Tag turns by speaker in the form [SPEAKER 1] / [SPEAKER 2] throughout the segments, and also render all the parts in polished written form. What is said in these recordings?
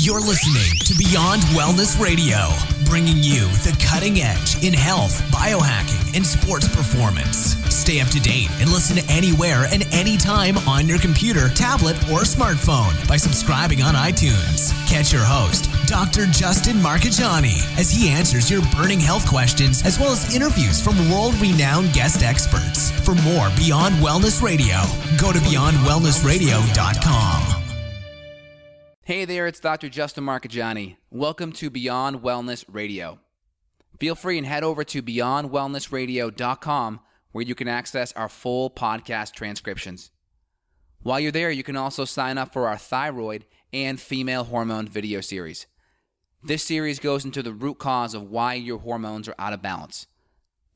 [SPEAKER 1] You're listening to Beyond Wellness Radio, bringing you the cutting edge in health, biohacking, and sports performance. Stay up to date and listen anywhere and anytime on your computer, tablet, or smartphone by subscribing on iTunes. Catch your host, Dr. Justin Marchegiani, as he answers your burning health questions as well as interviews from world-renowned guest experts. For more Beyond Wellness Radio, go to beyondwellnessradio.com.
[SPEAKER 2] Hey there, it's Dr. Justin Marchegiani. Welcome to Beyond Wellness Radio. Feel free and head over to beyondwellnessradio.com where you can access our full podcast transcriptions. While you're there, you can also sign up for our thyroid and female hormone video series. This series goes into the root cause of why your hormones are out of balance.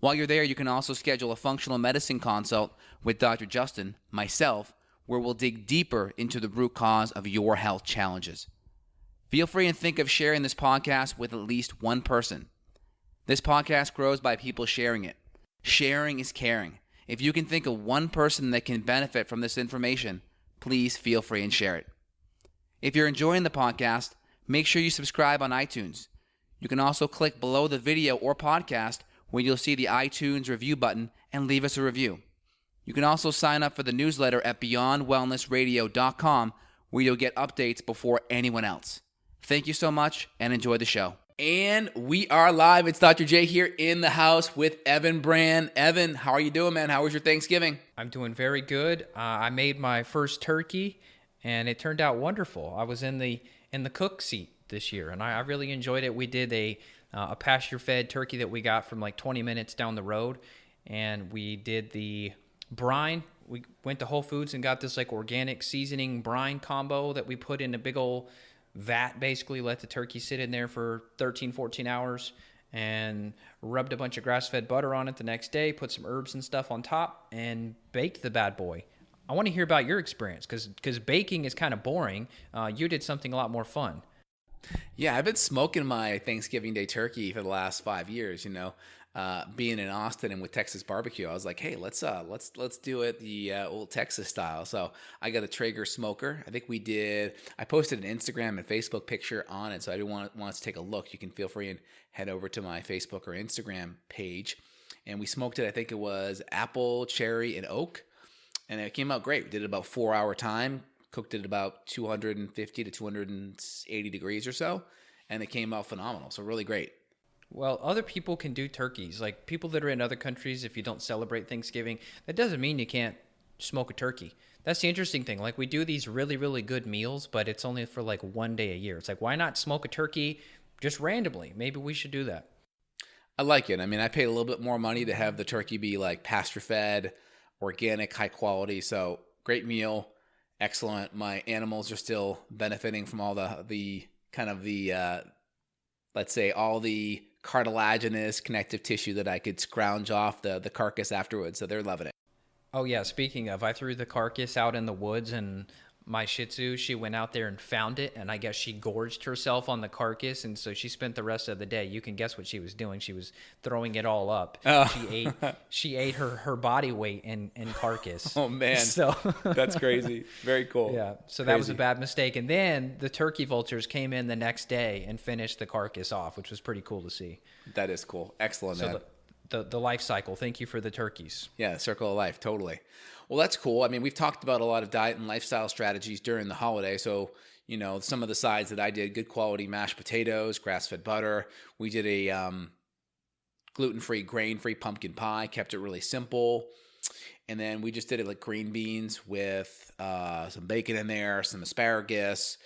[SPEAKER 2] While you're there, you can also schedule a functional medicine consult with Dr. Justin, myself, where we'll dig deeper into the root cause of your health challenges. Feel free and think of sharing this podcast with at least one person. This podcast grows by people sharing it. Sharing is caring. If you can think of one person that can benefit from this information, please feel free and share it. If you're enjoying the podcast, make sure you subscribe on iTunes. You can also click below the video or podcast where you'll see the iTunes review button and leave us a review. You can also sign up for the newsletter at beyondwellnessradio.com where you'll get updates before anyone else. Thank you so much and enjoy the show. And we are live. It's Dr. J here in the house with Evan Brand. Evan, how are you doing, man? How was your Thanksgiving?
[SPEAKER 3] I'm doing very good. I made my first turkey and it turned out wonderful. I was in the cook seat this year and I really enjoyed it. We did a pasture-fed turkey that we got from like 20 minutes down the road, and we did the brine. We went to Whole Foods and got this like organic seasoning brine combo that we put in a big old vat, basically let the turkey sit in there for 13, 14 hours and rubbed a bunch of grass-fed butter on it the next day, put some herbs and stuff on top and baked the bad boy. I want to hear about your experience because baking is kind of boring. You did something a lot more fun.
[SPEAKER 2] Yeah, I've been smoking my Thanksgiving Day turkey for the last 5 years, being in Austin and with Texas barbecue. I was like, hey, let's do it the old Texas style. So I got a Traeger smoker. I posted an Instagram and Facebook picture on it. So anyone wants to take a look, you can feel free and head over to my Facebook or Instagram page. And we smoked it. I think it was apple, cherry, and oak. And it came out great. We did it about 4-hour time. Cooked it about 250 to 280 degrees or so. And it came out phenomenal. So really great.
[SPEAKER 3] Well, other people can do turkeys. Like people that are in other countries, if you don't celebrate Thanksgiving, that doesn't mean you can't smoke a turkey. That's the interesting thing. Like we do these really, really good meals, but it's only for like one day a year. It's like, why not smoke a turkey just randomly? Maybe we should do that.
[SPEAKER 2] I like it. I mean, I paid a little bit more money to have the turkey be like pasture-fed, organic, high quality. So great meal. Excellent. My animals are still benefiting from all the let's say all the cartilaginous connective tissue that I could scrounge off the carcass afterwards. So they're loving it.
[SPEAKER 3] Oh yeah. Speaking of, I threw the carcass out in the woods and my Shih Tzu, she went out there and found it, and I guess she gorged herself on the carcass, and so she spent the rest of the day. You can guess what she was doing. She was throwing it all up.
[SPEAKER 2] Oh.
[SPEAKER 3] She ate her body weight in carcass.
[SPEAKER 2] Oh man,
[SPEAKER 3] so
[SPEAKER 2] that's crazy. Very cool.
[SPEAKER 3] Yeah, so that was a bad mistake. And then the turkey vultures came in the next day and finished the carcass off, which was pretty cool to see.
[SPEAKER 2] That is cool. Excellent.
[SPEAKER 3] So the life cycle. Thank you for the turkeys.
[SPEAKER 2] Yeah, circle of life. Totally. Well, that's cool. I mean, we've talked about a lot of diet and lifestyle strategies during the holiday. So, some of the sides that I did, good quality mashed potatoes, grass-fed butter. We did a gluten-free, grain-free pumpkin pie, kept it really simple. And then we just did it like green beans with some bacon in there, some asparagus,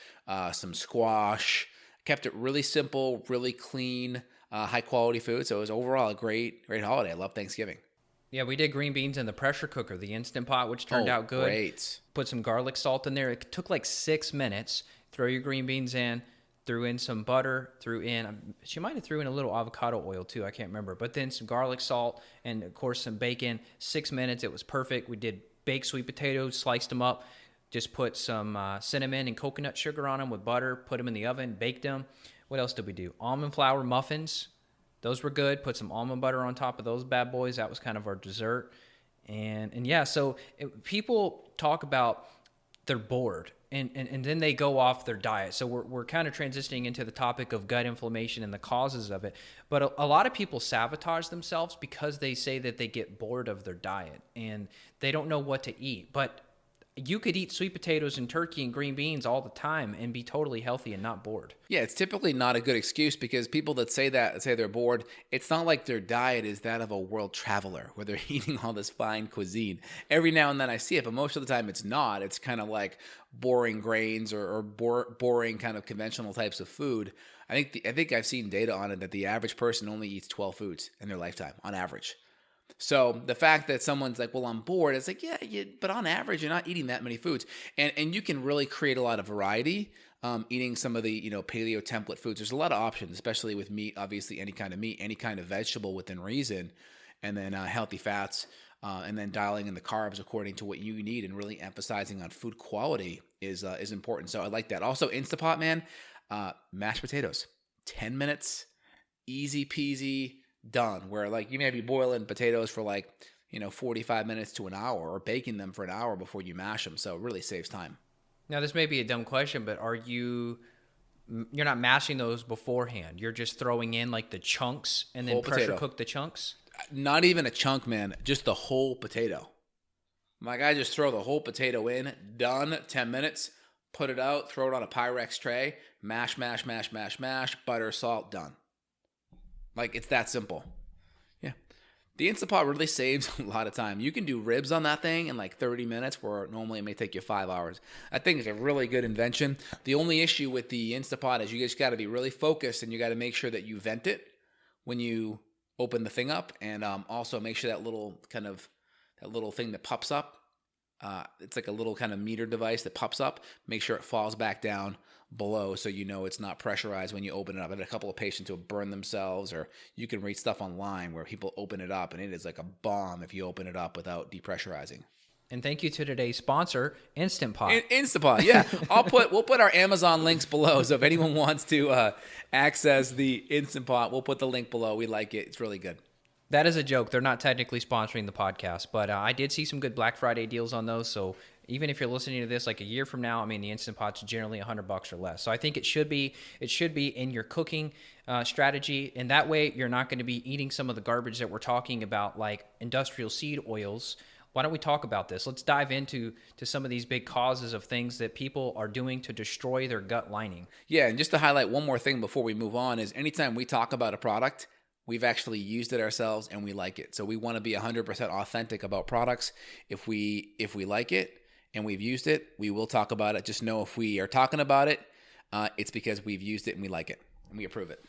[SPEAKER 2] some squash. Kept it really simple, really clean, high-quality food. So it was overall a great holiday. I love Thanksgiving.
[SPEAKER 3] Yeah, we did green beans in the pressure cooker, the Instant Pot, which turned out good.
[SPEAKER 2] Great.
[SPEAKER 3] Put some garlic salt in there. It took like 6 minutes. Throw your green beans in, threw in some butter, she might have threw in a little avocado oil too, I can't remember. But then some garlic salt and, of course, some bacon. 6 minutes, it was perfect. We did baked sweet potatoes, sliced them up, just put some cinnamon and coconut sugar on them with butter, put them in the oven, baked them. What else did we do? Almond flour muffins. Those were good. Put some almond butter on top of those bad boys. That was kind of our dessert. And yeah, so people talk about they're bored. and then they go off their diet. So we're kind of transitioning into the topic of gut inflammation and the causes of it. But a lot of people sabotage themselves because they say that they get bored of their diet and they don't know what to eat. But you could eat sweet potatoes and turkey and green beans all the time and be totally healthy and not bored.
[SPEAKER 2] Yeah, it's typically not a good excuse because people that say they're bored, it's not like their diet is that of a world traveler where they're eating all this fine cuisine. Every now and then I see it, but most of the time it's not. It's kind of like boring grains or boring kind of conventional types of food. I think I've seen data on it that the average person only eats 12 foods in their lifetime on average. So the fact that someone's like, well, I'm bored, it's like, but on average, you're not eating that many foods. And you can really create a lot of variety eating some of the, paleo template foods. There's a lot of options, especially with meat, obviously any kind of meat, any kind of vegetable within reason, and then healthy fats, and then dialing in the carbs according to what you need and really emphasizing on food quality is important. So I like that. Also, Instapot, man, mashed potatoes, 10 minutes, easy peasy, done. Where like you may be boiling potatoes for 45 minutes to an hour or baking them for an hour before you mash them. So it really saves time.
[SPEAKER 3] Now, this may be a dumb question, but you're not mashing those beforehand. You're just throwing in like the chunks and then pressure cook the chunks?
[SPEAKER 2] Not even a chunk, man. Just the whole potato. Like I just throw the whole potato in, done, 10 minutes, put it out, throw it on a Pyrex tray, mash, butter, salt, done. Like, it's that simple. Yeah. The Instapot really saves a lot of time. You can do ribs on that thing in like 30 minutes, where normally it may take you 5 hours. I think it's a really good invention. The only issue with the Instapot is you just got to be really focused, and you got to make sure that you vent it when you open the thing up, and also make sure that little thing that pops up, it's like a little kind of meter device that pops up. Make sure it falls back down below so it's not pressurized when you open it up. I had a couple of patients who burn themselves, or you can read stuff online where people open it up and it is like a bomb if you open it up without depressurizing.
[SPEAKER 3] And thank you to today's sponsor, Instant Pot.
[SPEAKER 2] Instapot, yeah. We'll put our Amazon links below, so if anyone wants to access the Instant Pot, we'll put the link below. We like it. It's really good.
[SPEAKER 3] That is a joke. They're not technically sponsoring the podcast, but I did see some good Black Friday deals on those. So even if you're listening to this like a year from now, the Instant Pot's generally $100 or less. So I think it should be in your cooking strategy, and that way you're not going to be eating some of the garbage that we're talking about, like industrial seed oils. Why don't we talk about this? Let's dive into some of these big causes of things that people are doing to destroy their gut lining.
[SPEAKER 2] Yeah, and just to highlight one more thing before we move on is anytime we talk about a product, we've actually used it ourselves and we like it. So we want to be 100% authentic about products. If we like it and we've used it, we will talk about it. Just know if we are talking about it, it's because we've used it and we like it and we approve it.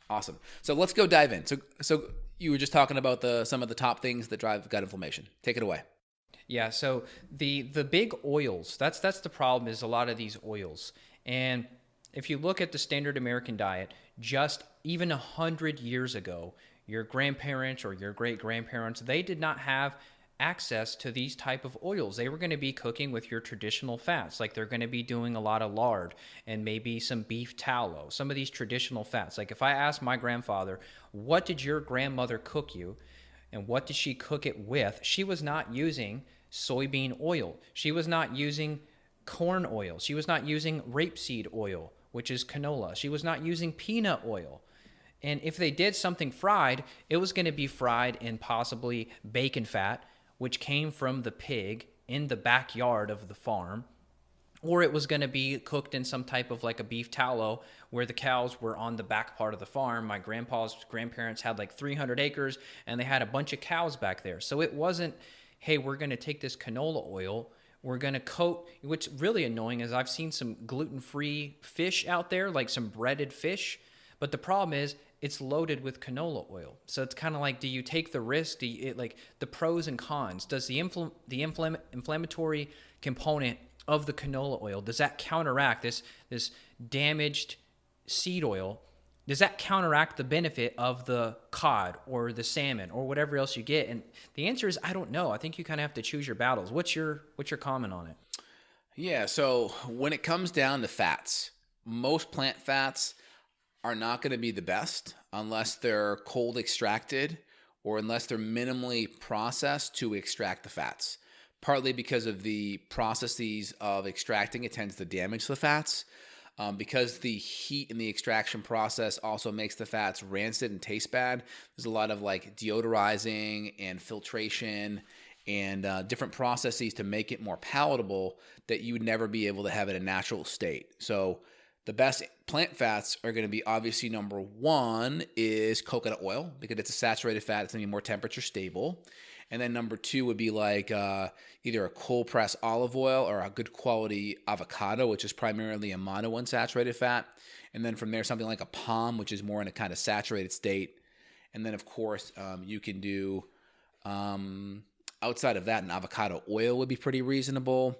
[SPEAKER 2] Awesome. So let's go dive in. So you were just talking about some of the top things that drive gut inflammation. Take it away.
[SPEAKER 3] Yeah. So the big oils, that's the problem, is a lot of these oils. And if you look at the standard American diet, just even 100 years ago, your grandparents or your great-grandparents, they did not have access to these type of oils. They were going to be cooking with your traditional fats. Like they're going to be doing a lot of lard and maybe some beef tallow, some of these traditional fats. Like if I asked my grandfather, what did your grandmother cook you and what did she cook it with? She was not using soybean oil. She was not using corn oil. She was not using rapeseed oil, which is canola. She was not using peanut oil. And if they did something fried, it was going to be fried in possibly bacon fat, which came from the pig in the backyard of the farm, or it was going to be cooked in some type of like a beef tallow where the cows were on the back part of the farm. My grandpa's grandparents had like 300 acres and they had a bunch of cows back there. So it wasn't, hey, we're going to take this canola oil, we're going to coat. What's really annoying is I've seen some gluten-free fish out there, like some breaded fish, but the problem is it's loaded with canola oil. So it's kind of like, do you take the risk? Like the pros and cons? Does the inflammatory component of the canola oil, does that counteract this damaged seed oil? Does that counteract the benefit of the cod or the salmon or whatever else you get? And the answer is, I don't know. I think you kind of have to choose your battles. What's your comment on it?
[SPEAKER 2] Yeah, so when it comes down to fats, most plant fats are not going to be the best unless they're cold extracted or unless they're minimally processed to extract the fats. partly because of the processes of extracting it tends to damage the fats. Because the heat in the extraction process also makes the fats rancid and taste bad. There's a lot of like deodorizing and filtration and different processes to make it more palatable that you would never be able to have in a natural state. So the best plant fats are going to be, obviously, number one is coconut oil, because it's a saturated fat. It's going to be more temperature stable. And then number two would be like either a cold pressed olive oil or a good quality avocado, which is primarily a monounsaturated fat. And then from there, something like a palm, which is more in a kind of saturated state. And then, of course, you can do, outside of that, an avocado oil would be pretty reasonable.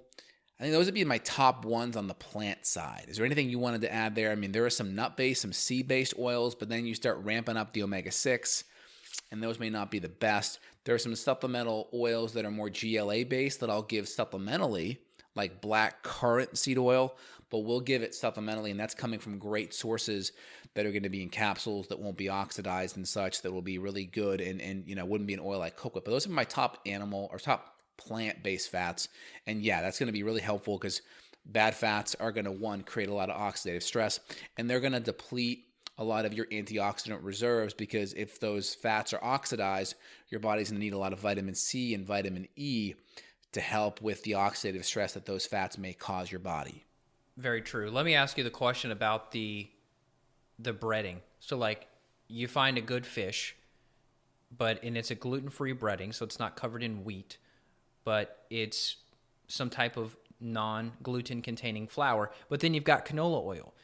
[SPEAKER 2] I think those would be my top ones on the plant side. Is there anything you wanted to add there? I mean, there are some nut-based, some seed-based oils, but then you start ramping up the omega-6, and those may not be the best. There are some supplemental oils that are more GLA-based that I'll give supplementally, like black currant seed oil, but we'll give it supplementally, and that's coming from great sources that are going to be in capsules that won't be oxidized and such, that will be really good and wouldn't be an oil like coconut. But those are my top top plant-based fats. And yeah, that's going to be really helpful because bad fats are going to, one, create a lot of oxidative stress, and they're going to deplete a lot of your antioxidant reserves, because if those fats are oxidized, your body's going to need a lot of vitamin C and vitamin E to help with the oxidative stress that those fats may cause your body.
[SPEAKER 3] Very true. Let me ask you the question about the breading. So like you find a good fish, and it's a gluten-free breading, so it's not covered in wheat, but it's some type of non-gluten containing flour, but then you've got canola oil.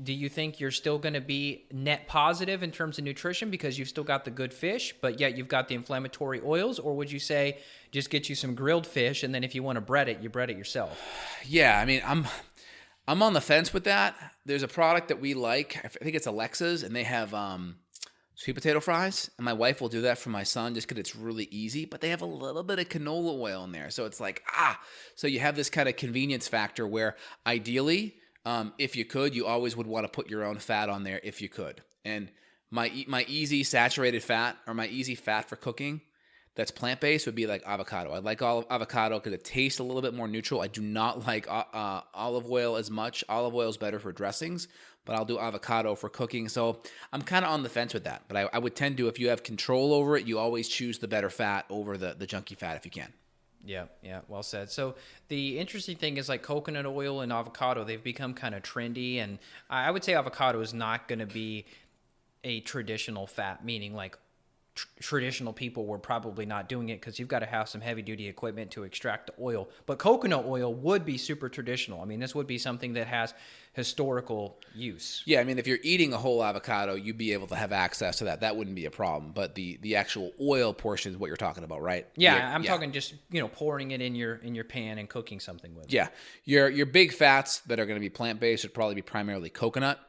[SPEAKER 3] Do you think you're still going to be net positive in terms of nutrition because you've still got the good fish, but yet you've got the inflammatory oils? Or would you say just get you some grilled fish, and then if you want to bread it, you bread it yourself?
[SPEAKER 2] Yeah, I mean, I'm on the fence with that. There's a product that we like. I think it's Alexa's, and they have sweet potato fries. And my wife will do that for my son just because it's really easy. But they have a little bit of canola oil in there. So it's like, So you have this kind of convenience factor where ideally, if you could, you always would want to put your own fat on there if you could. And my easy saturated fat, or my easy fat for cooking that's plant-based, would be like avocado. I like avocado because it tastes a little bit more neutral. I do not like olive oil as much. Olive oil is better for dressings, but I'll do avocado for cooking. So I'm kind of on the fence with that. But I would tend to, if you have control over it, you always choose the better fat over the junky fat if you can.
[SPEAKER 3] Yeah, well said. So the interesting thing is like coconut oil and avocado, they've become kind of trendy, and I would say avocado is not going to be a traditional fat, meaning like traditional people were probably not doing it because you've got to have some heavy duty equipment to extract the oil. But coconut oil would be super traditional. I mean, this would be something that has historical use.
[SPEAKER 2] Yeah, I mean, if you're eating a whole avocado, you'd be able to have access to that. That wouldn't be a problem. But the actual oil portion is what you're talking about, right?
[SPEAKER 3] Yeah, I'm talking just, pouring it in your pan and cooking something with it.
[SPEAKER 2] Yeah. Your big fats that are going to be plant-based would probably be primarily coconut.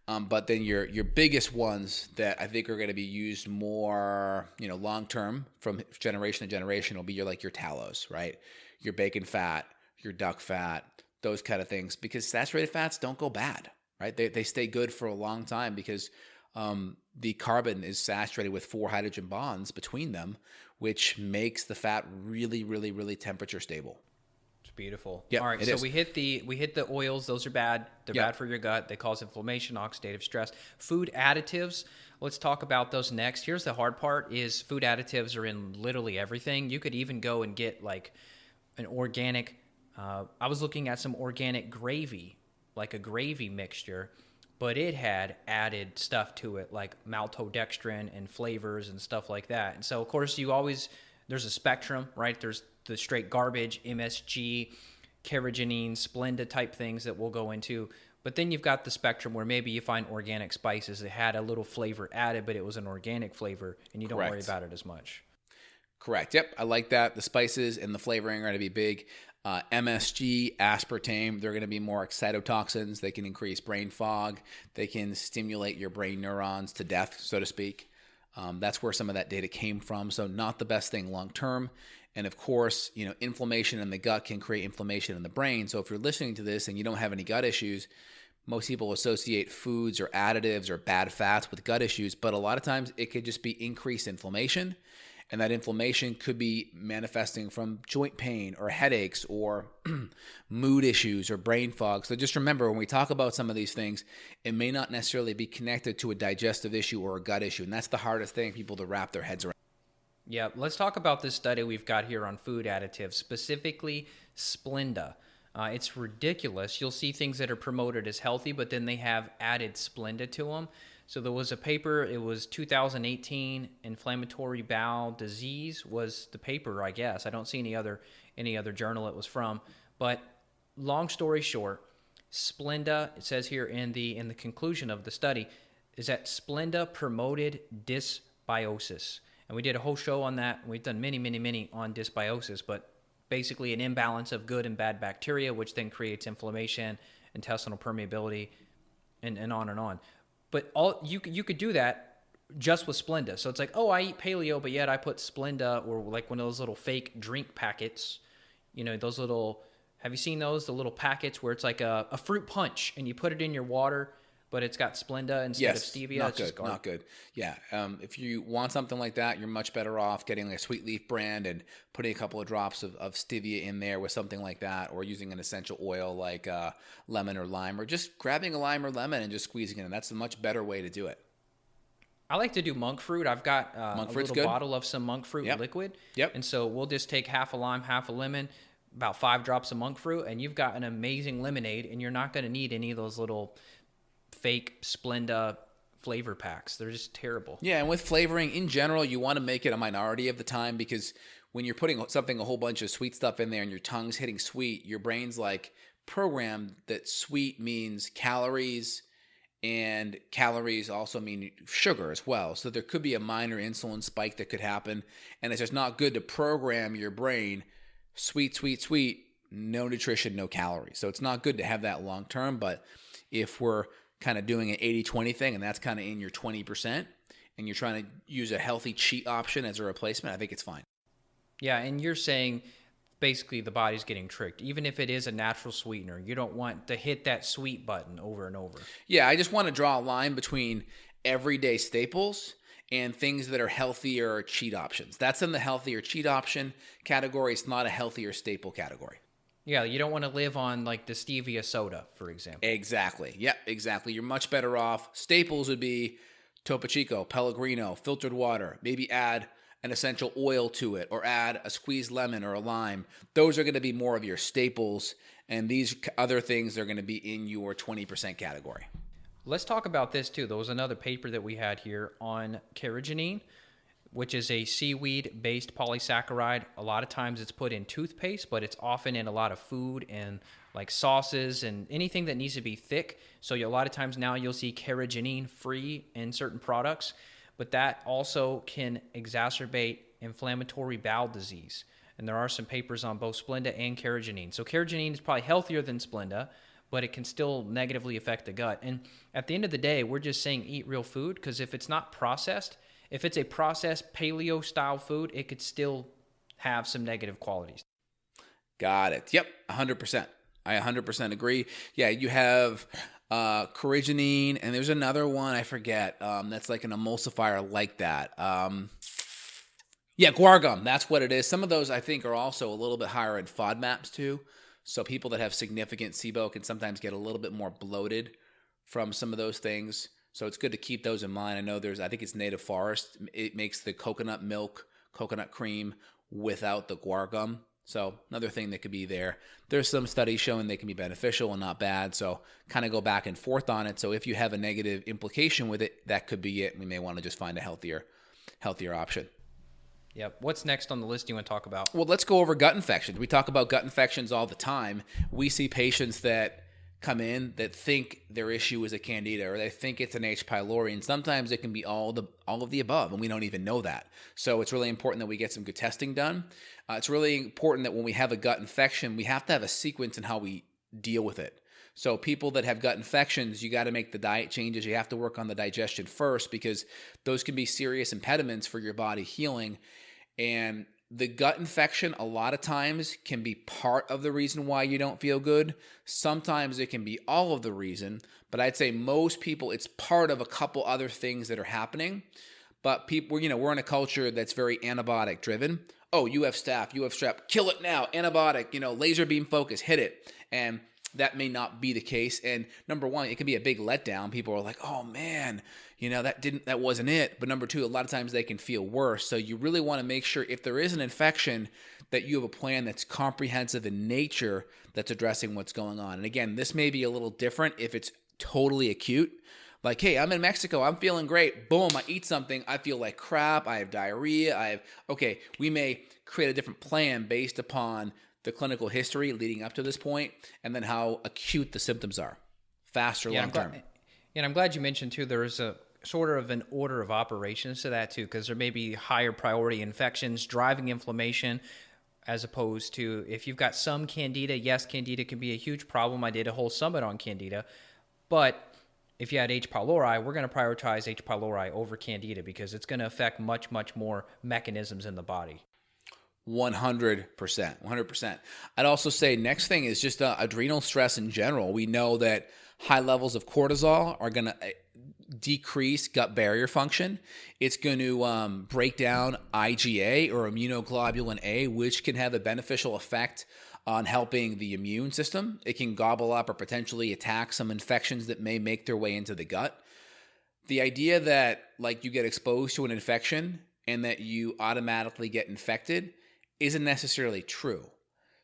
[SPEAKER 2] But then your biggest ones that I think are going to be used more, long-term from generation to generation will be your tallows, right? Your bacon fat, your duck fat, those kind of things, because saturated fats don't go bad, right? They stay good for a long time because the carbon is saturated with 4 hydrogen bonds between them, which makes the fat really, really, really temperature stable.
[SPEAKER 3] Beautiful.
[SPEAKER 2] Yep,
[SPEAKER 3] all right, so we hit the oils. Those are bad. They're bad for your gut. They cause inflammation, oxidative stress. Food additives, let's talk about those next. Here's the hard part is food additives are in literally everything. You could even go and get like an organic, I was looking at some organic gravy, like a gravy mixture, but it had added stuff to it like maltodextrin and flavors and stuff like that. And so, of course, there's a spectrum, right? There's the straight garbage, MSG, carrageenan, Splenda type things that we'll go into. But then you've got the spectrum where maybe you find organic spices that had a little flavor added, but it was an organic flavor, and you don't worry about it as much.
[SPEAKER 2] Correct. Yep. I like that. The spices and the flavoring are going to be big. MSG, aspartame, they're going to be more excitotoxins. They can increase brain fog. They can stimulate your brain neurons to death, so to speak. That's where some of that data came from. So not the best thing long term. And of course, inflammation in the gut can create inflammation in the brain. So if you're listening to this and you don't have any gut issues, most people associate foods or additives or bad fats with gut issues, but a lot of times it could just be increased inflammation. And that inflammation could be manifesting from joint pain or headaches or mood issues or brain fog. So just remember, when we talk about some of these things, it may not necessarily be connected to a digestive issue or a gut issue. And that's the hardest thing people to wrap their heads around.
[SPEAKER 3] Yeah, let's talk about this study we've got here on food additives, specifically Splenda. It's ridiculous. You'll see things that are promoted as healthy, but then they have added Splenda to them. So there was a paper, it was 2018, inflammatory bowel disease was the paper, I guess. I don't see any other journal it was from. But long story short, Splenda, it says here in the conclusion of the study, is that Splenda promoted dysbiosis. And we did a whole show on that. We've done many on dysbiosis, but basically an imbalance of good and bad bacteria, which then creates inflammation, intestinal permeability, and on and on. But you could do that just with Splenda. So it's like, oh, I eat paleo, but yet I put Splenda, or like one of those little fake drink packets, those little, have you seen those? The little packets where it's like a fruit punch and you put it in your water, but it's got Splenda instead of stevia.
[SPEAKER 2] Not good. Yeah. If you want something like that, you're much better off getting a Sweet Leaf brand and putting a couple of drops of stevia in there with something like that, or using an essential oil like lemon or lime, or just grabbing a lime or lemon and just squeezing it in. That's a much better way to do it.
[SPEAKER 3] I like to do monk fruit. I've got a little
[SPEAKER 2] good.
[SPEAKER 3] bottle of some monk fruit liquid.
[SPEAKER 2] Yep.
[SPEAKER 3] And so we'll just take half a lime, half a lemon, about 5 drops of monk fruit, and you've got an amazing lemonade, and you're not going to need any of those little fake Splenda flavor packs. They're just terrible.
[SPEAKER 2] Yeah, and with flavoring in general, you want to make it a minority of the time, because when you're putting a whole bunch of sweet stuff in there and your tongue's hitting sweet, your brain's like programmed that sweet means calories, and calories also mean sugar as well. So there could be a minor insulin spike that could happen, and it's just not good to program your brain sweet, no nutrition, no calories. So it's not good to have that long term, but if we're kind of doing an 80-20 thing, and that's kind of in your 20%, and you're trying to use a healthy cheat option as a replacement, I think it's fine.
[SPEAKER 3] Yeah, and you're saying basically the body's getting tricked. Even if it is a natural sweetener, you don't want to hit that sweet button over and over.
[SPEAKER 2] Yeah, I just want to draw a line between everyday staples and things that are healthier cheat options. That's in the healthier cheat option category. It's not a healthier staple category.
[SPEAKER 3] Yeah, you don't want to live on like the stevia soda, for example.
[SPEAKER 2] Exactly. Yep, exactly. You're much better off. Staples would be Topo Chico, Pellegrino, filtered water. Maybe add an essential oil to it, or add a squeezed lemon or a lime. Those are going to be more of your staples, and these other things are going to be in your 20% category.
[SPEAKER 3] Let's talk about this too. There was another paper that we had here on carrageenan, which is a seaweed-based polysaccharide. A lot of times it's put in toothpaste, but it's often in a lot of food and like sauces and anything that needs to be thick. So a lot of times now you'll see carrageenan free in certain products, but that also can exacerbate inflammatory bowel disease. And there are some papers on both Splenda and carrageenan. So carrageenan is probably healthier than Splenda, but it can still negatively affect the gut. And at the end of the day, we're just saying eat real food, because if it's not processed, if it's a processed paleo-style food, it could still have some negative qualities.
[SPEAKER 2] Got it. Yep, 100%. I 100% agree. Yeah, you have carrageenan, and there's another one, I forget, that's like an emulsifier like that. Yeah, guar gum, that's what it is. Some of those, I think, are also a little bit higher in FODMAPs too. So people that have significant SIBO can sometimes get a little bit more bloated from some of those things. So it's good to keep those in mind. I know I think it's Native Forest. It makes the coconut milk, coconut cream without the guar gum. So another thing that could be there. There's some studies showing they can be beneficial and not bad. So kind of go back and forth on it. So if you have a negative implication with it, that could be it. We may want to just find a healthier option.
[SPEAKER 3] Yep. What's next on the list you want to talk about?
[SPEAKER 2] Well, let's go over gut infections. We talk about gut infections all the time. We see patients that come in that think their issue is a candida, or they think it's an H. pylori, and sometimes it can be all of the above, and we don't even know that. So it's really important that we get some good testing done. It's really important that when we have a gut infection, we have to have a sequence in how we deal with it. So people that have gut infections, you got to make the diet changes. You have to work on the digestion first, because those can be serious impediments for your body healing. And the gut infection, a lot of times, can be part of the reason why you don't feel good. Sometimes it can be all of the reason, but I'd say most people, it's part of a couple other things that are happening. But people, we're in a culture that's very antibiotic driven. Oh, you have staph, you have strep, kill it now, antibiotic, laser beam focus, hit it. And that may not be the case. And number one, it can be a big letdown. People are like, oh man, that wasn't it. But number two, a lot of times they can feel worse. So you really want to make sure if there is an infection that you have a plan that's comprehensive in nature that's addressing what's going on. And again, this may be a little different if it's totally acute. Like, hey, I'm in Mexico, I'm feeling great. Boom, I eat something, I feel like crap, I have diarrhea, okay, we may create a different plan based upon the clinical history leading up to this point and then how acute the symptoms are, fast or long term.
[SPEAKER 3] And I'm glad you mentioned too, there's a sort of an order of operations to that too, because there may be higher priority infections driving inflammation, as opposed to if you've got some candida. Yes, candida can be a huge problem. I did a whole summit on candida, but if you had H. pylori, we're going to prioritize H. pylori over candida because it's going to affect much, much more mechanisms in the body.
[SPEAKER 2] 100%. I'd also say next thing is just adrenal stress in general. We know that high levels of cortisol are going to decrease gut barrier function. It's going to break down IgA or immunoglobulin A, which can have a beneficial effect on helping the immune system. It can gobble up or potentially attack some infections that may make their way into the gut. The idea that you get exposed to an infection and that you automatically get infected isn't necessarily true.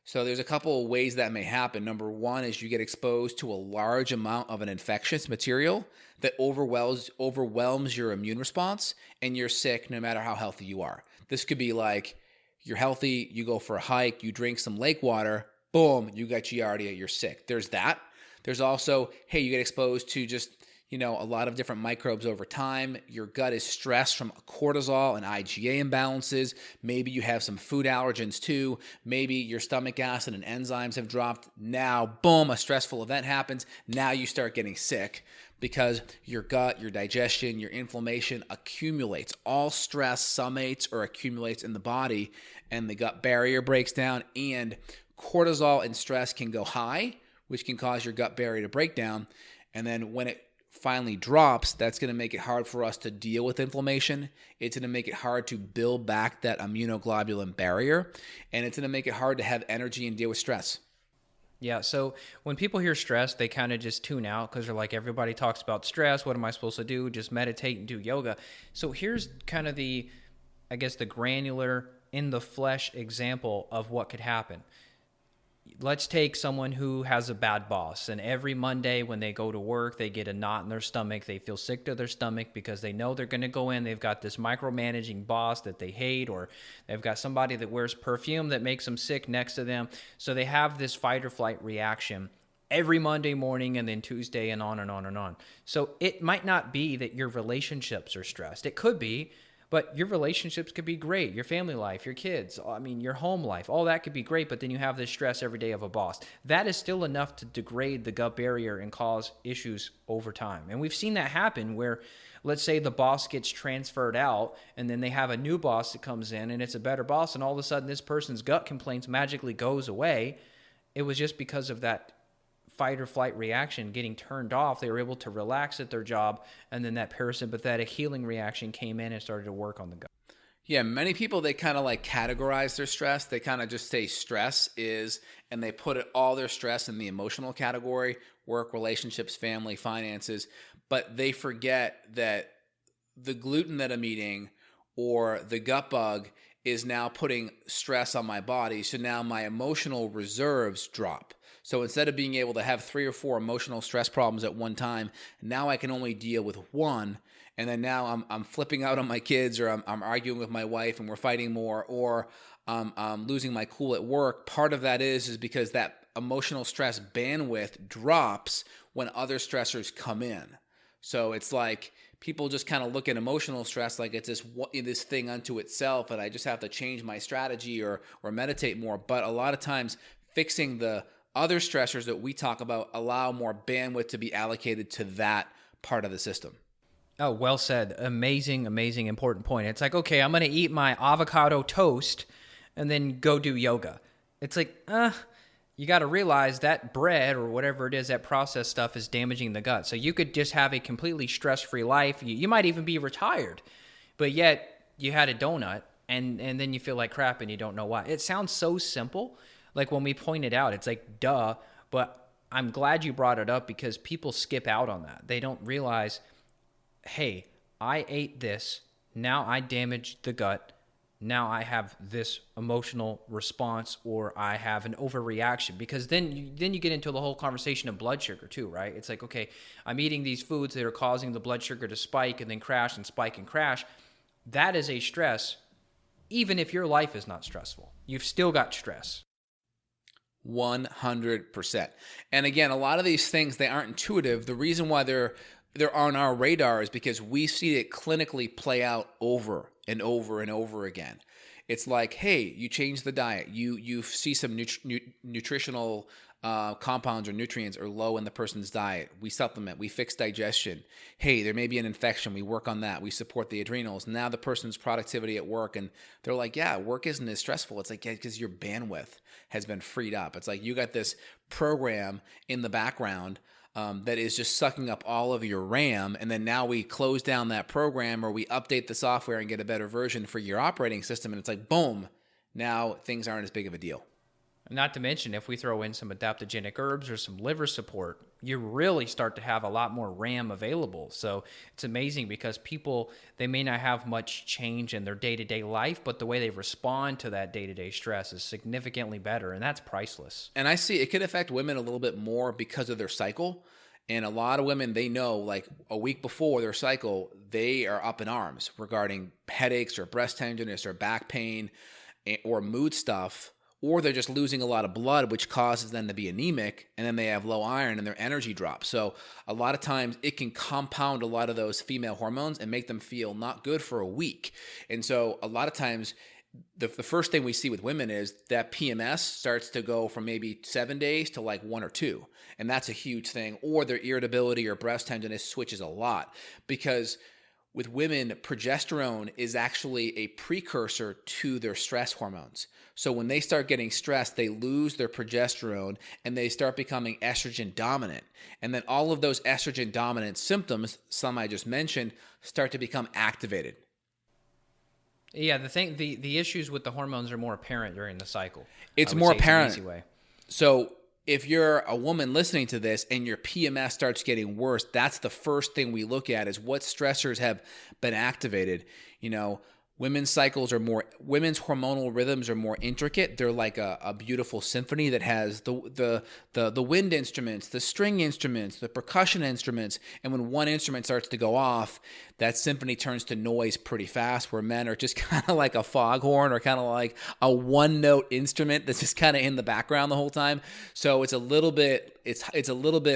[SPEAKER 2] So there's a couple of ways that may happen. Number one is you get exposed to a large amount of an infectious material that overwhelms your immune response, and you're sick no matter how healthy you are. This could be like you're healthy, you go for a hike, you drink some lake water, boom, you got Giardia, you're sick. There's that. There's also, hey, you get exposed to just a lot of different microbes over time. Your gut is stressed from cortisol and IgA imbalances. Maybe you have some food allergens too. Maybe your stomach acid and enzymes have dropped. Now, boom, a stressful event happens. Now you start getting sick because your gut, your digestion, your inflammation accumulates. All stress summates or accumulates in the body, and the gut barrier breaks down, and cortisol and stress can go high, which can cause your gut barrier to break down. And then when it finally drops, that's going to make it hard for us to deal with inflammation. It's going to make it hard to build back that immunoglobulin barrier, and it's going to make it hard to have energy and deal with stress.
[SPEAKER 3] Yeah, so when people hear stress, they kind of just tune out because they're like, everybody talks about stress. What am I supposed to do? Just meditate and do yoga. So here's kind of the granular, in the flesh example of what could happen. Let's take someone who has a bad boss, and every Monday when they go to work, they get a knot in their stomach. They feel sick to their stomach because they know they're going to go in. They've got this micromanaging boss that they hate, or they've got somebody that wears perfume that makes them sick next to them. So they have this fight or flight reaction every Monday morning, and then Tuesday, and on and on and on. So it might not be that your relationships are stressed. It could be, but your relationships could be great. Your family life, your kids, your home life, all that could be great, but then you have this stress every day of a boss. That is still enough to degrade the gut barrier and cause issues over time. And we've seen that happen where, let's say the boss gets transferred out, and then they have a new boss that comes in, and it's a better boss, and all of a sudden this person's gut complaints magically goes away. It was just because of that fight or flight reaction getting turned off. They were able to relax at their job, and then that parasympathetic healing reaction came in and started to work on the gut.
[SPEAKER 2] Yeah, many people, they kind of categorize their stress. They kind of just say stress is, and they put all their stress in the emotional category: work, relationships, family, finances. But they forget that the gluten that I'm eating or the gut bug is now putting stress on my body. So now my emotional reserves drop. So instead of being able to have 3 or 4 emotional stress problems at one time, now I can only deal with one. And then now I'm flipping out on my kids, or I'm arguing with my wife and we're fighting more, or I'm losing my cool at work. Part of that is because that emotional stress bandwidth drops when other stressors come in. So it's like people just kind of look at emotional stress like it's this thing unto itself, and I just have to change my strategy or meditate more. But a lot of times fixing the other stressors that we talk about allow more bandwidth to be allocated to that part of the system.
[SPEAKER 3] Oh, well said. Amazing, amazing, important point. It's like, okay, I'm going to eat my avocado toast and then go do yoga. It's like, you got to realize that bread or whatever it is, that processed stuff is damaging the gut. So you could just have a completely stress-free life. You might even be retired, but yet you had a donut and then you feel like crap and you don't know why. It sounds so simple. Like when we point it out, it's like, duh, but I'm glad you brought it up because people skip out on that. They don't realize, hey, I ate this. Now I damaged the gut. Now I have this emotional response, or I have an overreaction, because then you get into the whole conversation of blood sugar too, right? It's like, okay, I'm eating these foods that are causing the blood sugar to spike and then crash and spike and crash. That is a stress. Even if your life is not stressful, you've still got stress.
[SPEAKER 2] 100%. And again, a lot of these things, they aren't intuitive. The reason why they're on our radar is because we see it clinically play out over and over and over again. It's like, hey, you change the diet. You see some nutritional compounds or nutrients are low in the person's diet. We supplement. We fix digestion. Hey, there may be an infection. We work on that. We support the adrenals. Now the person's productivity at work, and they're like, yeah, work isn't as stressful. It's like, yeah, because your bandwidth has been freed up. It's like you got this program in the background that is just sucking up all of your RAM, and then now we close down that program or we update the software and get a better version for your operating system, and it's like, boom, now things aren't as big of a deal.
[SPEAKER 3] Not to mention, if we throw in some adaptogenic herbs or some liver support, you really start to have a lot more RAM available. So it's amazing because people, they may not have much change in their day-to-day life, but the way they respond to that day-to-day stress is significantly better, and that's priceless.
[SPEAKER 2] And I see it could affect women a little bit more because of their cycle. And a lot of women, they know, like a week before their cycle, they are up in arms regarding headaches or breast tenderness or back pain or mood stuff. Or they're just losing a lot of blood, which causes them to be anemic, and then they have low iron and their energy drops. So a lot of times it can compound a lot of those female hormones and make them feel not good for a week. And so a lot of times the first thing we see with women is that PMS starts to go from maybe 7 days to like 1 or 2. And that's a huge thing. Or their irritability or breast tenderness switches a lot, because with women, progesterone is actually a precursor to their stress hormones. So when they start getting stressed, they lose their progesterone and they start becoming estrogen dominant. And then all of those estrogen dominant symptoms, some I just mentioned, start to become activated.
[SPEAKER 3] Yeah, the issues with the hormones are more apparent during the cycle.
[SPEAKER 2] It's more apparent.
[SPEAKER 3] It's an easy way.
[SPEAKER 2] So if you're a woman listening to this and your PMS starts getting worse, that's the first thing we look at is what stressors have been activated. You know, women's hormonal rhythms are more intricate. They're like a beautiful symphony that has the wind instruments, the string instruments, the percussion instruments. And when one instrument starts to go off, that symphony turns to noise pretty fast, where men are just kind of like a foghorn or kind of like a one-note instrument that's just kind of in the background the whole time. So it's a little bit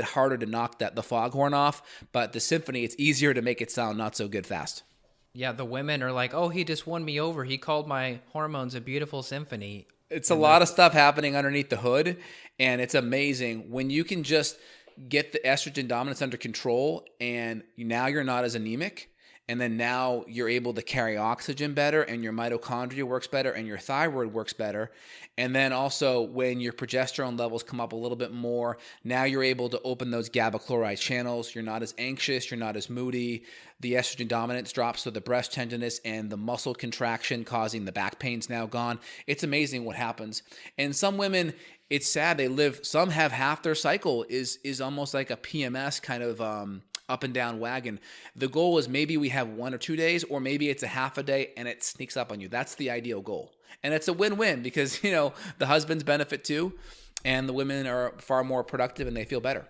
[SPEAKER 2] harder to knock the foghorn off, but the symphony, it's easier to make it sound not so good fast.
[SPEAKER 3] Yeah, the women are like, oh, he just won me over. He called my hormones a beautiful symphony.
[SPEAKER 2] It's a lot of stuff happening underneath the hood, and it's amazing when you can just get the estrogen dominance under control, and now you're not as anemic, and then now you're able to carry oxygen better, and your mitochondria works better, and your thyroid works better. And then also when your progesterone levels come up a little bit more, now you're able to open those GABA chloride channels. You're not as anxious. You're not as moody. The estrogen dominance drops, so the breast tenderness and the muscle contraction causing the back pain's now gone. It's amazing what happens. And some women, it's sad, some have half their cycle is almost like a PMS kind of up and down wagon. The goal is maybe we have 1 or 2 days, or maybe it's a half a day and it sneaks up on you. That's the ideal goal. And it's a win-win because, the husbands benefit too, and the women are far more productive and they feel better.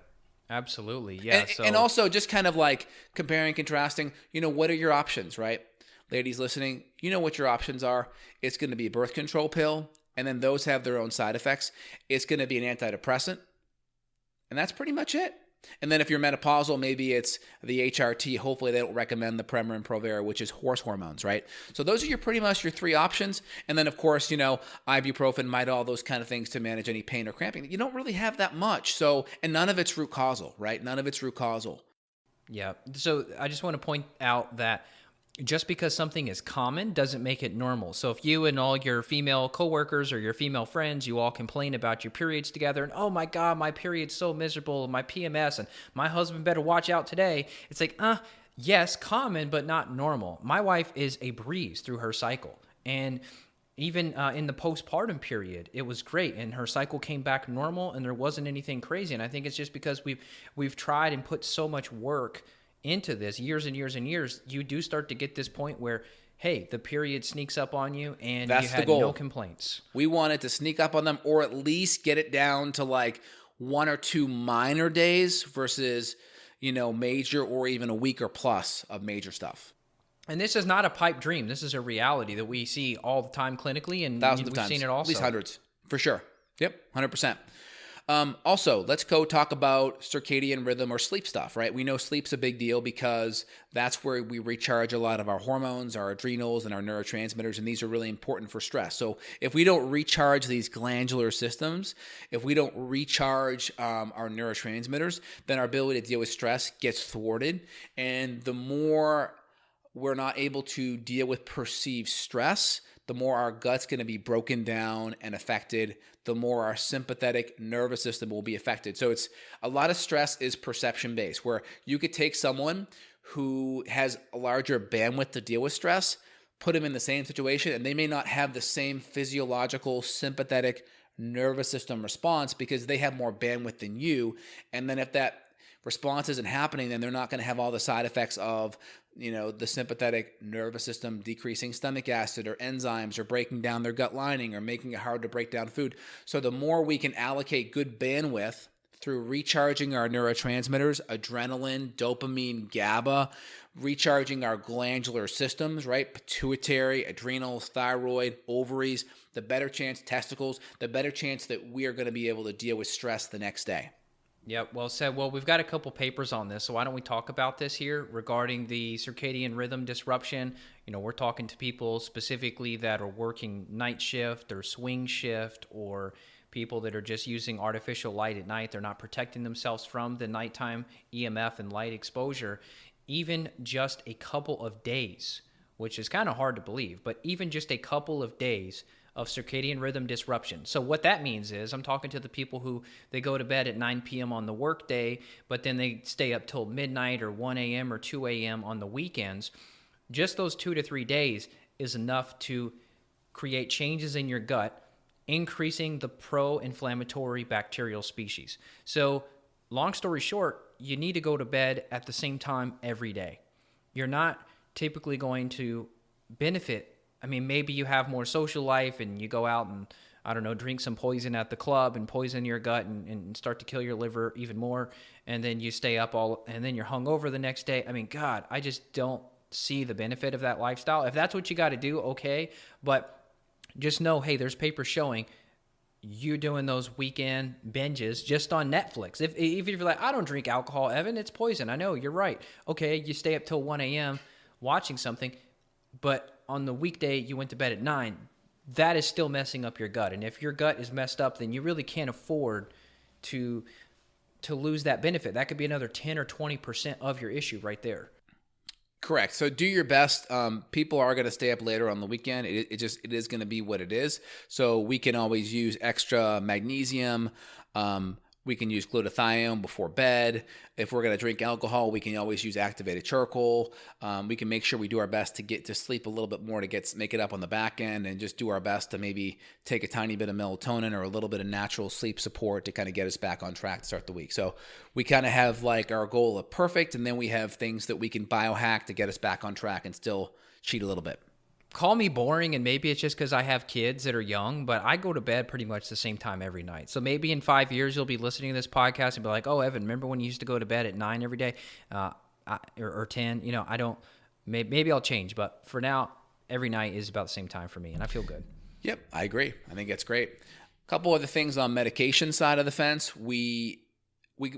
[SPEAKER 3] Absolutely. Yeah.
[SPEAKER 2] And also just kind of like comparing, contrasting, what are your options, right? Ladies listening, you know what your options are. It's going to be a birth control pill, and then those have their own side effects. It's going to be an antidepressant, and that's pretty much it. And then if you're menopausal, maybe it's the HRT. Hopefully they don't recommend the Premarin and Provera, which is horse hormones, right? So those are pretty much your 3 options. And then, of course, ibuprofen, Midol, those kind of things to manage any pain or cramping. You don't really have that much. So, and none of it's root causal, right? None of it's root causal.
[SPEAKER 3] Yeah. So I just want to point out that just because something is common doesn't make it normal. So if you and all your female coworkers or your female friends, you all complain about your periods together, and oh my God, my period's so miserable, my PMS, and my husband better watch out today. It's like, Yes, common, but not normal. My wife is a breeze through her cycle. And even in the postpartum period, it was great. And her cycle came back normal and there wasn't anything crazy. And I think it's just because we've tried and put so much work into this years and years and years, you do start to get this point where, hey, the period sneaks up on you and
[SPEAKER 2] That's
[SPEAKER 3] you
[SPEAKER 2] the
[SPEAKER 3] had
[SPEAKER 2] goal.
[SPEAKER 3] no complaints.
[SPEAKER 2] We wanted to sneak up on them or at least get it down to like 1 or 2 minor days versus, major or even a week or plus of major stuff.
[SPEAKER 3] And this is not a pipe dream. This is a reality that we see all the time clinically, and
[SPEAKER 2] Thousands
[SPEAKER 3] we've
[SPEAKER 2] of times.
[SPEAKER 3] seen it also.
[SPEAKER 2] At least hundreds, for sure. Yep, 100%. Also, let's go talk about circadian rhythm or sleep stuff, right? We know sleep's a big deal because that's where we recharge a lot of our hormones, our adrenals, and our neurotransmitters, and these are really important for stress. So if we don't recharge these glandular systems, if we don't recharge our neurotransmitters, then our ability to deal with stress gets thwarted, and the more we're not able to deal with perceived stress, the more our gut's going to be broken down and affected, the more our sympathetic nervous system will be affected. So it's a lot of stress is perception based, where you could take someone who has a larger bandwidth to deal with stress, put them in the same situation, and they may not have the same physiological sympathetic nervous system response because they have more bandwidth than you. And then if that response isn't happening, then they're not going to have all the side effects of the sympathetic nervous system decreasing stomach acid or enzymes or breaking down their gut lining or making it hard to break down food. So the more we can allocate good bandwidth through recharging our neurotransmitters, adrenaline, dopamine, GABA, recharging our glandular systems, right? Pituitary, adrenals, thyroid, ovaries, the better chance, testicles, the better chance that we are going to be able to deal with stress the next day.
[SPEAKER 3] Yep, well said. Well, we've got a couple papers on this, so why don't we talk about this here regarding the circadian rhythm disruption. We're talking to people specifically that are working night shift or swing shift, or people that are just using artificial light at night. They're not protecting themselves from the nighttime EMF and light exposure. Even just a couple of days, which is kind of hard to believe, but even just a couple of days of circadian rhythm disruption. So what that means is I'm talking to the people who they go to bed at 9 p.m. on the workday, but then they stay up till midnight or 1 a.m. or 2 a.m. on the weekends. Just those 2 to 3 days is enough to create changes in your gut, increasing the pro-inflammatory bacterial species. So long story short, you need to go to bed at the same time every day. You're not typically going to benefit. I mean, maybe you have more social life and you go out and, drink some poison at the club and poison your gut and start to kill your liver even more. And then you stay up and then you're hungover the next day. I mean, God, I just don't see the benefit of that lifestyle. If that's what you got to do, okay. But just know, hey, there's papers showing you doing those weekend binges just on Netflix. If you're like, I don't drink alcohol, Evan, it's poison. I know, you're right. Okay, you stay up till 1 a.m. watching something, but on the weekday you went to bed at 9, that is still messing up your gut. And if your gut is messed up, then you really can't afford to lose that benefit. That could be another 10 or 20% of your issue right there.
[SPEAKER 2] Correct. So do your best. People are going to stay up later on the weekend. It is going to be what it is. So we can always use extra magnesium. We can use glutathione before bed. If we're going to drink alcohol, we can always use activated charcoal. We can make sure we do our best to get to sleep a little bit more to make it up on the back end, and just do our best to maybe take a tiny bit of melatonin or a little bit of natural sleep support to kind of get us back on track to start the week. So we kind of have like our goal of perfect, and then we have things that we can biohack to get us back on track and still cheat a little bit.
[SPEAKER 3] Call me boring, and maybe it's just because I have kids that are young, but I go to bed pretty much the same time every night. So maybe in 5 years, you'll be listening to this podcast and be like, oh, Evan, remember when you used to go to bed at 9 every day or 10? I don't, maybe I'll change, but for now, every night is about the same time for me, and I feel good.
[SPEAKER 2] Yep, I agree. I think that's great. A couple other things on medication side of the fence. We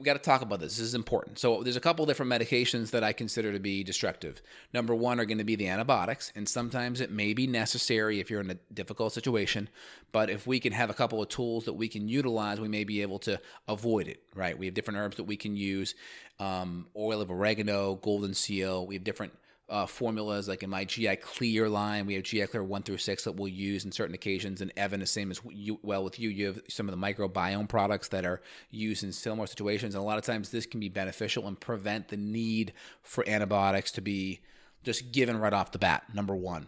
[SPEAKER 2] got to talk about this. This is important. So there's a couple different medications that I consider to be destructive. Number one are going to be the antibiotics, and sometimes it may be necessary if you're in a difficult situation. But if we can have a couple of tools that we can utilize, we may be able to avoid it, right? We have different herbs that we can use, oil of oregano, golden seal. We have different formulas, like in my GI Clear line. We have GI Clear 1 through 6 that we'll use in certain occasions. And Evan, the same as you, with you, you have some of the microbiome products that are used in similar situations. And a lot of times this can be beneficial and prevent the need for antibiotics to be just given right off the bat, number one.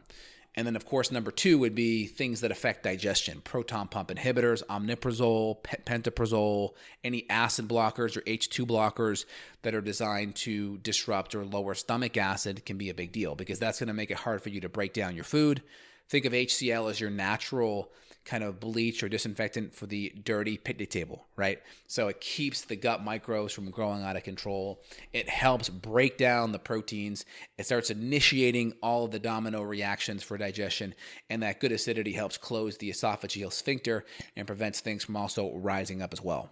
[SPEAKER 2] And then, of course, number two would be things that affect digestion. Proton pump inhibitors, omeprazole, pantoprazole, any acid blockers or H2 blockers that are designed to disrupt or lower stomach acid can be a big deal, because that's going to make it hard for you to break down your food. Think of HCl as your natural kind of bleach or disinfectant for the dirty picnic table, right? So it keeps the gut microbes from growing out of control. It helps break down the proteins. It starts initiating all of the domino reactions for digestion, and that good acidity helps close the esophageal sphincter and prevents things from also rising up as well.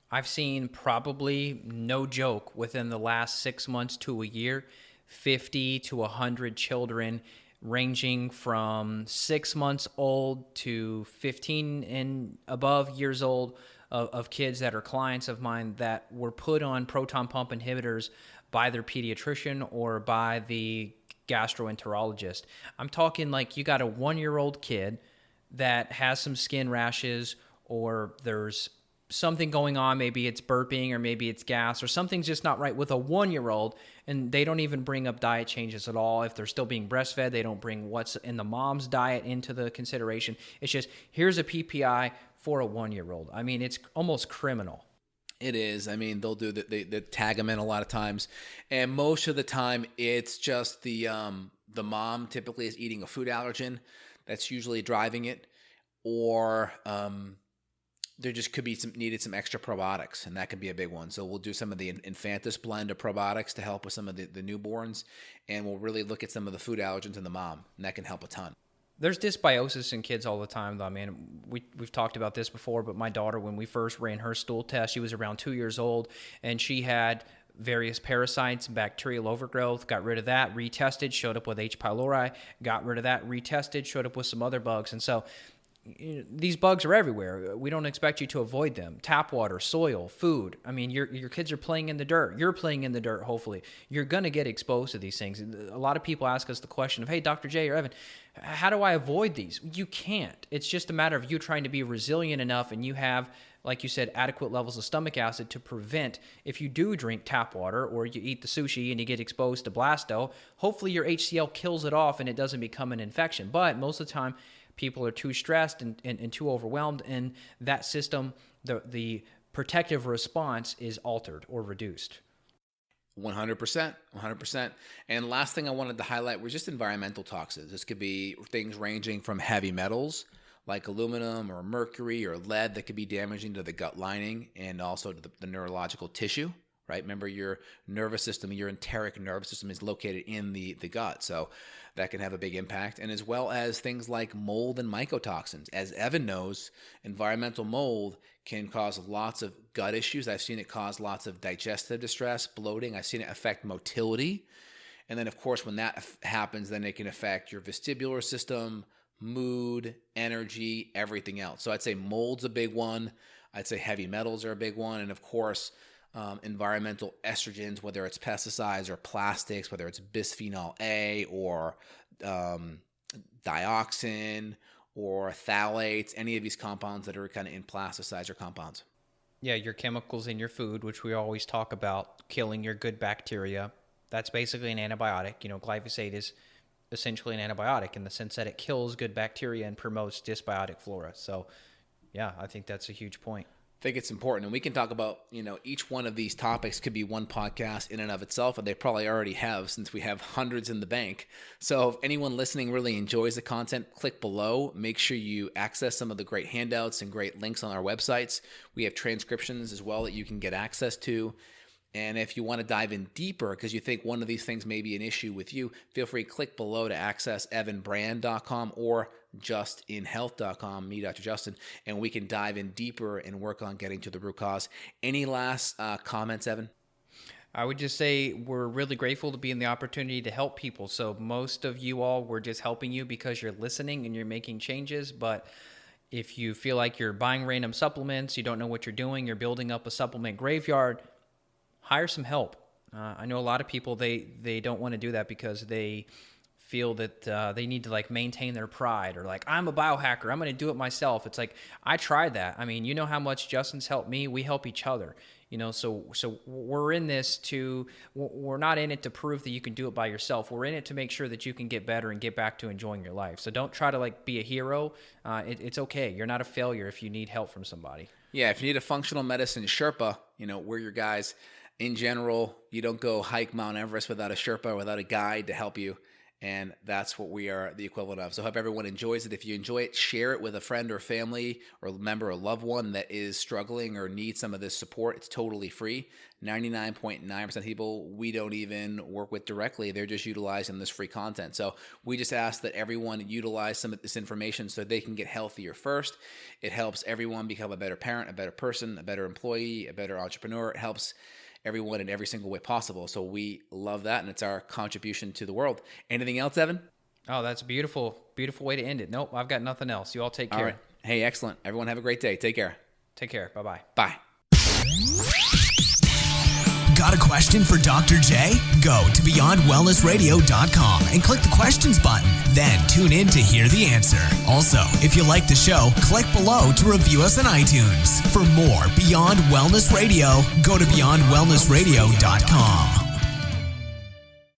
[SPEAKER 3] I've seen, probably no joke, within the last 6 months to a year, 50 to 100 children ranging from 6 months old to 15 and above years old of kids that are clients of mine that were put on proton pump inhibitors by their pediatrician or by the gastroenterologist. I'm talking like you got a 1-year-old kid that has some skin rashes, or there's something going on. Maybe it's burping, or maybe it's gas, or something's just not right with a 1-year-old, and they don't even bring up diet changes at all. If they're still being breastfed, they don't bring what's in the mom's diet into the consideration. It's just, here's a PPI for a 1-year-old. I mean, it's almost criminal.
[SPEAKER 2] It is. I mean, they'll do they tag them in a lot of times, and most of the time it's just the mom typically is eating a food allergen that's usually driving it, or there just could be needed some extra probiotics, and that can be a big one. So we'll do some of the Infantis blend of probiotics to help with some of the newborns, and we'll really look at some of the food allergens in the mom, and that can help a ton.
[SPEAKER 3] There's dysbiosis in kids all the time, though. I mean, we've talked about this before, but my daughter, when we first ran her stool test, she was around 2 years old, and she had various parasites, bacterial overgrowth, got rid of that, retested, showed up with H. pylori, got rid of that, retested, showed up with some other bugs. And so these bugs are everywhere. We don't expect you to avoid them. Tap water, soil, food. I mean, your kids are playing in the dirt. You're playing in the dirt, hopefully. You're going to get exposed to these things. A lot of people ask us the question of, hey, Dr. J or Evan, how do I avoid these? You can't. It's just a matter of you trying to be resilient enough, and you have, like you said, adequate levels of stomach acid to prevent, if you do drink tap water or you eat the sushi and you get exposed to Blasto, hopefully your HCl kills it off and it doesn't become an infection. But most of the time, people are too stressed and too overwhelmed, and that system, the protective response is altered or reduced.
[SPEAKER 2] 100%. And last thing I wanted to highlight was just environmental toxins. This could be things ranging from heavy metals like aluminum or mercury or lead that could be damaging to the gut lining and also to the neurological tissue. Right? Remember, your nervous system, your enteric nervous system is located in the gut. So that can have a big impact. And as well as things like mold and mycotoxins. As Evan knows, environmental mold can cause lots of gut issues. I've seen it cause lots of digestive distress, bloating. I've seen it affect motility. And then, of course, when that happens, then it can affect your vestibular system, mood, energy, everything else. So I'd say mold's a big one. I'd say heavy metals are a big one. And, of course, environmental estrogens, whether it's pesticides or plastics, whether it's bisphenol A or dioxin or phthalates, any of these compounds that are kind of in plasticizer compounds.
[SPEAKER 3] Yeah, your chemicals in your food, which we always talk about, killing your good bacteria. That's basically an antibiotic. You know, glyphosate is essentially an antibiotic in the sense that it kills good bacteria and promotes dysbiotic flora. So, yeah, I think that's a huge point.
[SPEAKER 2] I think it's important, and we can talk about, each one of these topics could be one podcast in and of itself, and they probably already have, since we have hundreds in the bank. So if anyone listening really enjoys the content, click below. Make sure you access some of the great handouts and great links on our websites. We have transcriptions as well that you can get access to. And if you want to dive in deeper because you think one of these things may be an issue with you, feel free to click below to access evanbrand.com or justinhealth.com, me, Dr. Justin, and we can dive in deeper and work on getting to the root cause. Any last comments, Evan?
[SPEAKER 3] I would just say we're really grateful to be in the opportunity to help people. So most of you all, we're just helping you because you're listening and you're making changes. But if you feel like you're buying random supplements, you don't know what you're doing, you're building up a supplement graveyard, hire some help. I know a lot of people, they don't want to do that because they feel that they need to like maintain their pride, or like, I'm a biohacker, I'm going to do it myself. It's like, I tried that. I mean, you know how much Justin's helped me. We help each other, you know, so we're in this we're not in it to prove that you can do it by yourself. We're in it to make sure that you can get better and get back to enjoying your life. So don't try to like be a hero. It's okay. You're not a failure if you need help from somebody.
[SPEAKER 2] Yeah, if you need a functional medicine Sherpa, you know, we're your guys. In general, you don't go hike Mount Everest without a Sherpa, without a guide to help you. And that's what we are the equivalent of. So I hope everyone enjoys it. If you enjoy it, share it with a friend or family or member or loved one that is struggling or needs some of this support. It's totally free. 99.9% of people we don't even work with directly. They're just utilizing this free content. So we just ask that everyone utilize some of this information so they can get healthier first. It helps everyone become a better parent, a better person, a better employee, a better entrepreneur. It helps everyone in every single way possible. So we love that, and it's our contribution to the world. Anything else, Evan?
[SPEAKER 3] Oh, that's a beautiful, beautiful way to end it. Nope, I've got nothing else. You all take care.
[SPEAKER 2] All right. Hey, excellent. Everyone have a great day. Take care.
[SPEAKER 3] Take care. Bye-bye.
[SPEAKER 2] Bye.
[SPEAKER 1] Got a question for Dr. J? Go to BeyondWellnessRadio.com and click the questions button. Then tune in to hear the answer. Also, if you like the show, click below to review us on iTunes. For more Beyond Wellness Radio, go to BeyondWellnessRadio.com.